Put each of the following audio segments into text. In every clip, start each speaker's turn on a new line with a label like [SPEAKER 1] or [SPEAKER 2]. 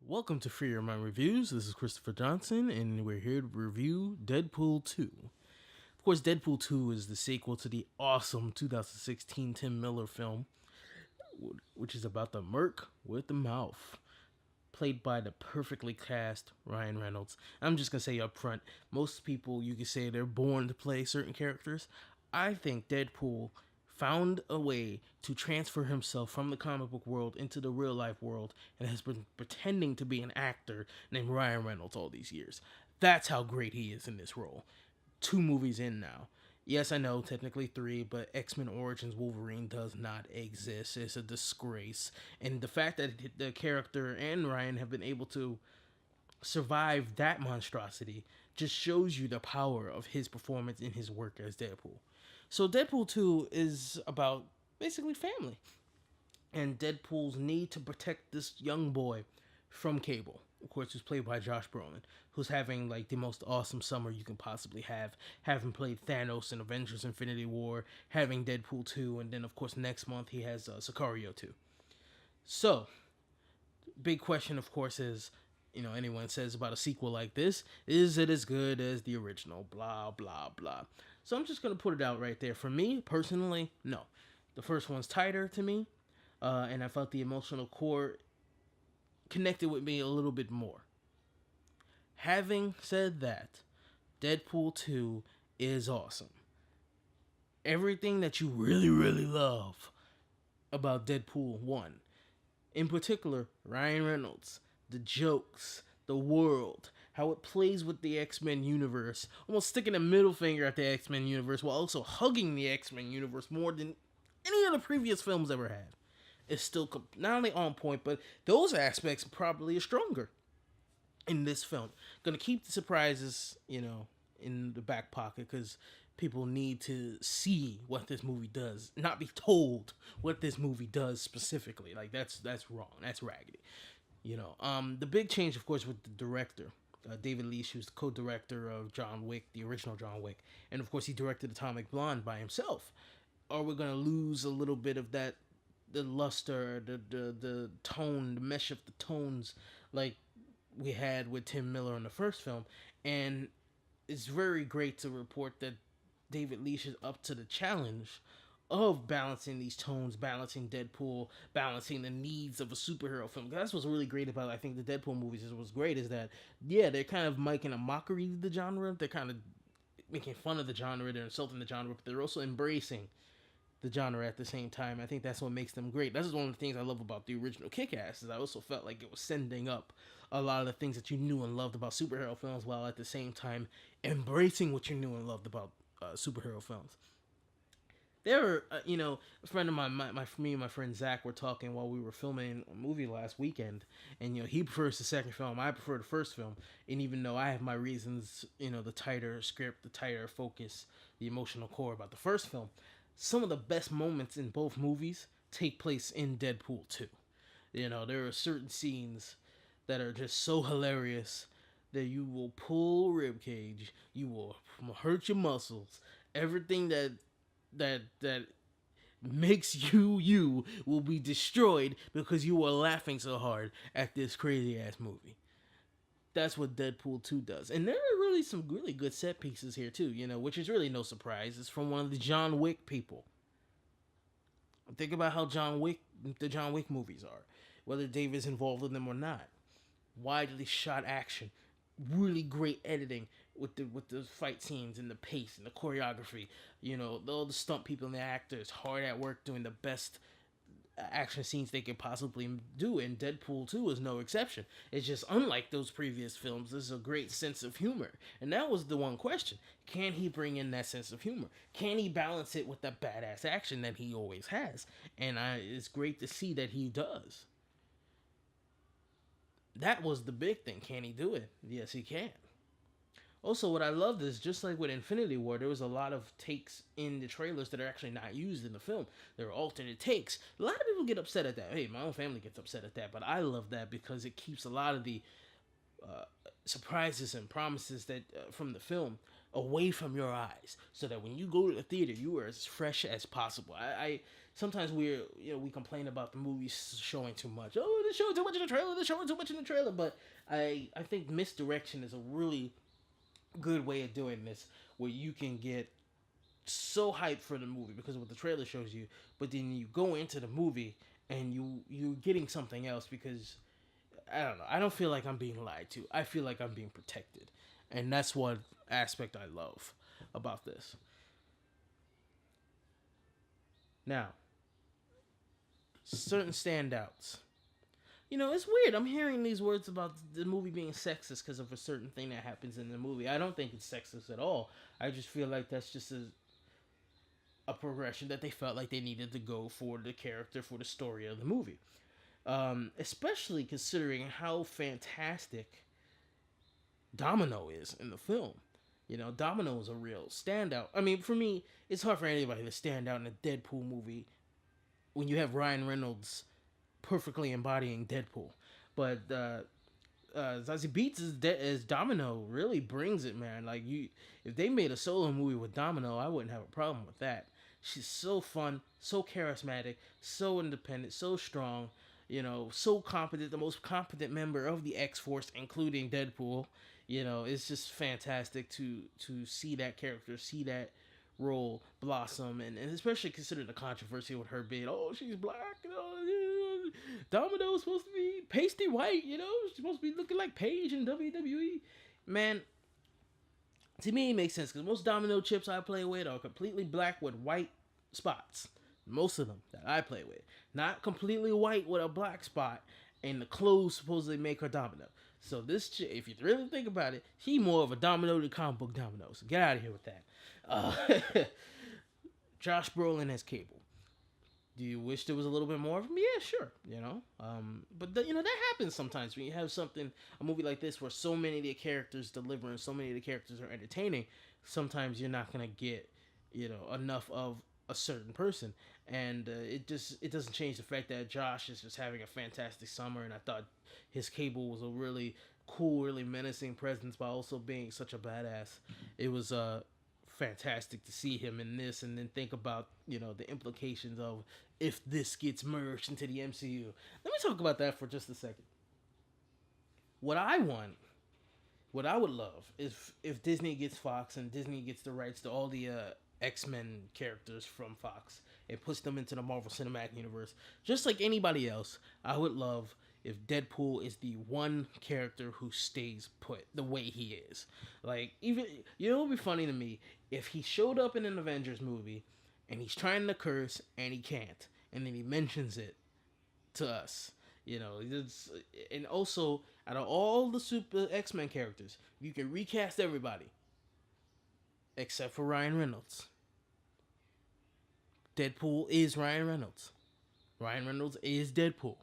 [SPEAKER 1] Welcome to Free Your Mind Reviews. This is Christopher Johnson, and we're here to review Deadpool 2. Of course, Deadpool 2 is the sequel to the awesome 2016 Tim Miller film, which is about the merc with the mouth, played by the perfectly cast Ryan Reynolds. I'm just going to say up front, most people, you could say they're born to play certain characters. I think Deadpool found a way to transfer himself from the comic book world into the real life world and has been pretending to be an actor named Ryan Reynolds all these years. That's how great he is in this role. 2 movies in now. Yes, I know, technically 3, but X-Men Origins Wolverine does not exist. It's a disgrace. And the fact that the character and Ryan have been able to survive that monstrosity just shows you the power of his performance in his work as Deadpool. So Deadpool 2 is about basically family and Deadpool's need to protect this young boy from Cable, of course, who's played by Josh Brolin, who's having like the most awesome summer you can possibly have, having played Thanos in Avengers Infinity War, having Deadpool 2, and then of course next month he has Sicario 2. So, big question of course is, anyone says about a sequel like this, is it as good as the original? Blah, blah, blah. So I'm just going to put it out right there. For me, personally, no. The first one's tighter to me, and I felt the emotional core connected with me a little bit more. Having said that, Deadpool 2 is awesome. Everything that you really, really love about Deadpool 1. In particular, Ryan Reynolds, the jokes, the world, how it plays with the X-Men universe, almost sticking a middle finger at the X-Men universe while also hugging the X-Men universe more than any of the previous films ever had. It's still not only on point, but those aspects probably are stronger in this film. Gonna keep the surprises, in the back pocket because people need to see what this movie does, not be told what this movie does specifically. Like that's wrong. That's raggedy. The big change, of course, with the director, David Leitch, who's the co-director of John Wick, the original John Wick, and of course he directed Atomic Blonde by himself. Are we gonna lose a little bit of that, the luster, the tone, the mesh of the tones, like we had with Tim Miller in the first film? And it's very great to report that David Leitch is up to the challenge of balancing these tones, balancing Deadpool, balancing the needs of a superhero film. That's what's really great about, I think, the Deadpool movies. Is what's great is that, yeah, they're kind of making a mockery of the genre. They're kind of making fun of the genre. They're insulting the genre, but they're also embracing the genre at the same time. I think that's what makes them great. That's one of the things I love about the original Kick-Ass, is I also felt like it was sending up a lot of the things that you knew and loved about superhero films, while at the same time embracing what you knew and loved about superhero films. There were, a friend of mine, me and my friend Zach were talking while we were filming a movie last weekend, and he prefers the second film, I prefer the first film, and even though I have my reasons, the tighter script, the tighter focus, the emotional core about the first film, some of the best moments in both movies take place in Deadpool 2. There are certain scenes that are just so hilarious that you will pull ribcage, you will hurt your muscles, everything that makes you will be destroyed because you were laughing so hard at this crazy ass movie. That's what Deadpool 2 does. And there are really some really good set pieces here too, which is really no surprise. It's from one of the John Wick people. Think about how the John Wick movies are, whether Dave is involved in them or not. Widely shot action, really great editing with the fight scenes and the pace and the choreography. All the stunt people and the actors hard at work doing the best action scenes they could possibly do, and Deadpool 2 is no exception. It's just unlike those previous films. There's a great sense of humor, and that was the one question: can he bring in that sense of humor? Can he balance it with the badass action that he always has? And it's great to see that he does. That was the big thing. Can he do it? Yes, he can. Also, what I loved is, just like with Infinity War, there was a lot of takes in the trailers that are actually not used in the film. There are alternate takes. A lot of people get upset at that. Hey, my own family gets upset at that, but I love that because it keeps a lot of the surprises and promises that from the film away from your eyes, so that when you go to the theater, you are as fresh as possible. I sometimes we complain about the movies showing too much. Oh, they're showing too much in the trailer. They're showing too much in the trailer. But I think misdirection is a really good way of doing this, where you can get so hyped for the movie because of what the trailer shows you, but then you go into the movie and you're getting something else because I don't know. I don't feel like I'm being lied to. I feel like I'm being protected, and that's one aspect I love about this. Now, certain standouts. It's weird. I'm hearing these words about the movie being sexist because of a certain thing that happens in the movie. I don't think it's sexist at all. I just feel like that's just a progression that they felt like they needed to go for the character, for the story of the movie. Especially considering how fantastic Domino is in the film. Domino is a real standout. I mean, for me, it's hard for anybody to stand out in a Deadpool movie when you have Ryan Reynolds perfectly embodying Deadpool. But Zazie Beetz as Domino really brings it, man. Like if they made a solo movie with Domino, I wouldn't have a problem with that. She's so fun, so charismatic, so independent, so strong. So competent, the most competent member of the X Force, including Deadpool. It's just fantastic to see that character, see that role blossom, and especially considering the controversy with her being, oh, she's black, Domino's supposed to be pasty white, she's supposed to be looking like Paige in WWE. Man, to me, it makes sense because most Domino chips I play with are completely black with white spots. Most of them that I play with, not completely white with a black spot, and the clothes supposedly make her Domino. So this chick, if you really think about it, she more of a Domino than comic book Domino. So get out of here with that. Josh Brolin as Cable. Do you wish there was a little bit more of him? Yeah, sure. But that happens sometimes when you have a movie like this, where so many of the characters deliver and so many of the characters are entertaining. Sometimes you're not gonna get, enough of a certain person, and it doesn't change the fact that Josh is just having a fantastic summer, and I thought his Cable was a really cool, really menacing presence, while also being such a badass. It was fantastic to see him in this, and then think about the implications of if this gets merged into the MCU. Let me talk about that for just a second. What I want, what I would love, is if Disney gets Fox and Disney gets the rights to all the X-Men characters from Fox and puts them into the Marvel Cinematic Universe, just like anybody else. I would love if Deadpool is the one character who stays put the way he is. Like, even, it would be funny to me if he showed up in an Avengers movie and he's trying to curse and he can't, and then he mentions it to us. And also, out of all the Super X-Men characters, you can recast everybody except for Ryan Reynolds. Deadpool is Ryan Reynolds. Ryan Reynolds is Deadpool.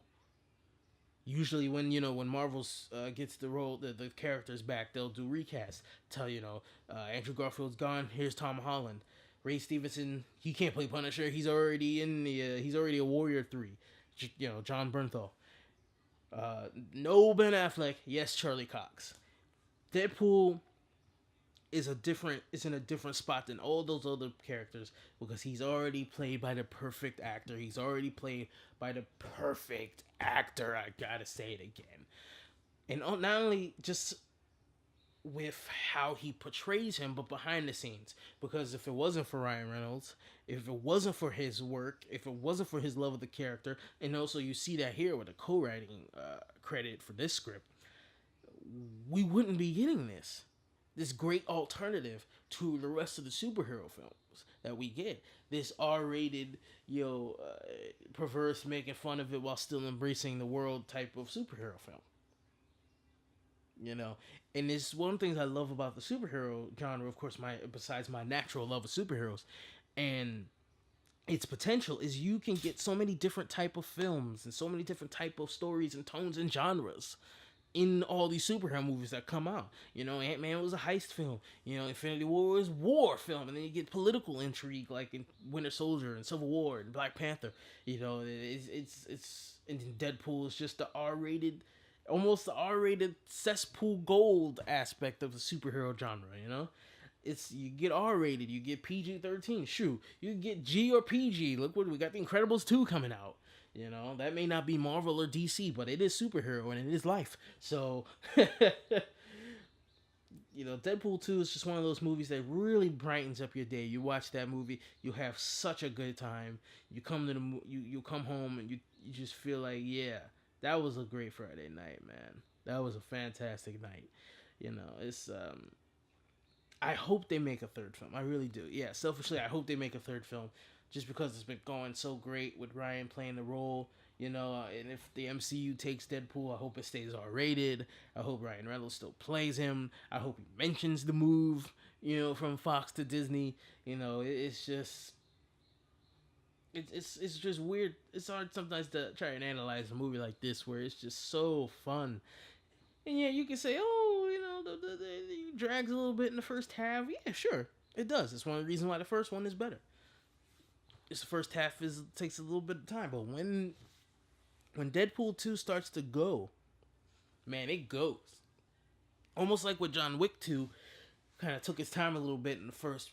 [SPEAKER 1] Usually, when Marvel's gets the role, the characters back, they'll do recast. Tell Andrew Garfield's gone. Here's Tom Holland. Ray Stevenson, he can't play Punisher. He's already in the. He's already a Warrior 3. John Bernthal. No Ben Affleck. Yes, Charlie Cox. Deadpool is in a different spot than all those other characters because he's already played by the perfect actor. He's already played by the perfect actor. I gotta say it again. And not only just with how he portrays him, but behind the scenes. Because if it wasn't for Ryan Reynolds, if it wasn't for his work, if it wasn't for his love of the character, and also you see that here with the co-writing credit for this script, we wouldn't be getting this great alternative to the rest of the superhero films that we get. This R-rated, perverse, making fun of it while still embracing the world type of superhero film. And it's one of the things I love about the superhero genre, of course, besides my natural love of superheroes, and its potential is you can get so many different type of films and so many different type of stories and tones and genres in all these superhero movies that come out. Ant-Man was a heist film. Infinity War was war film. And then you get political intrigue like in Winter Soldier and Civil War and Black Panther. It's and then Deadpool is just the R-rated, almost the R-rated cesspool gold aspect of the superhero genre, It's you get R rated, you get PG-13. Shoot, you get G or PG. Look what we got. The Incredibles 2 coming out. You know, that may not be Marvel or DC, but it is superhero and it is life. So, Deadpool 2 is just one of those movies that really brightens up your day. You watch that movie, you have such a good time. You come to you come home and you just feel like, yeah, that was a great Friday night, man. That was a fantastic night. It's I hope they make a third film. I really do. Yeah, selfishly, I hope they make a third film, just because it's been going so great with Ryan playing the role. And if the MCU takes Deadpool, I hope it stays R rated. I hope Ryan Reynolds still plays him. I hope he mentions the move, from Fox to Disney. It's just. It's just weird. It's hard sometimes to try and analyze a movie like this where it's just so fun. And yeah, you can say, oh, it drags a little bit in the first half. Yeah, sure, it does. It's one of the reasons why the first one is better. It's the first half takes a little bit of time, but when Deadpool 2 starts to go, man, it goes. Almost like with John Wick 2, kind of took his time a little bit in the first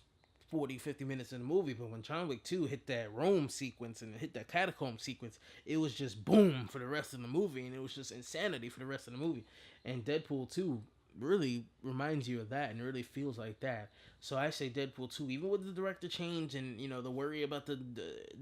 [SPEAKER 1] 40, 50 minutes in the movie, but when John Wick 2 hit that Rome sequence and hit that catacomb sequence, it was just boom for the rest of the movie, and it was just insanity for the rest of the movie. And Deadpool 2 really reminds you of that and really feels like that. So I say Deadpool 2, even with the director change and, the worry about the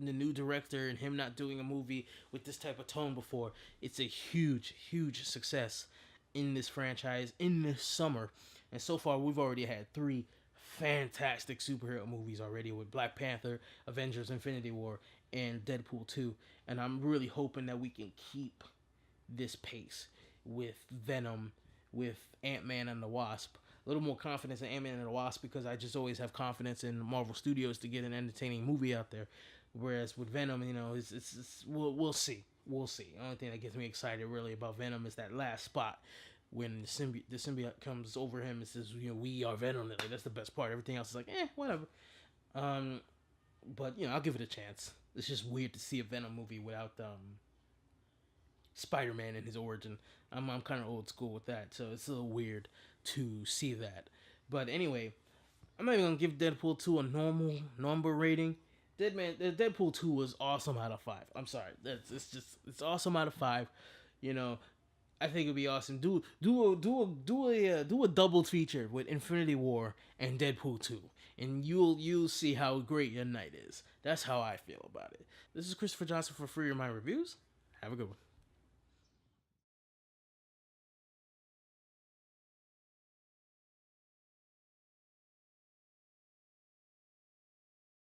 [SPEAKER 1] new director and him not doing a movie with this type of tone before, it's a huge, huge success in this franchise in this summer. And so far, we've already had 3 fantastic superhero movies already with Black Panther, Avengers Infinity War, and Deadpool 2. And I'm really hoping that we can keep this pace with Venom, with Ant-Man and the Wasp. A little more confidence in Ant-Man and the Wasp because I just always have confidence in Marvel Studios to get an entertaining movie out there. Whereas with Venom, we'll see. We'll see. The only thing that gets me excited really about Venom is that last spot when the symbiote comes over him and says, we are Venom. Like, that's the best part. Everything else is like, whatever. But I'll give it a chance. It's just weird to see a Venom movie without Spider-Man and his origin. I'm kind of old school with that, so it's a little weird to see that. But anyway, I'm not even gonna give Deadpool 2 a normal number rating. Deadpool 2 was awesome out of 5. I'm sorry, it's awesome out of 5. I think it'd be awesome. Do a double feature with Infinity War and Deadpool 2, and you'll see how great your night is. That's how I feel about it. This is Christopher Johnson for Free Your Mind Reviews. Have a good one.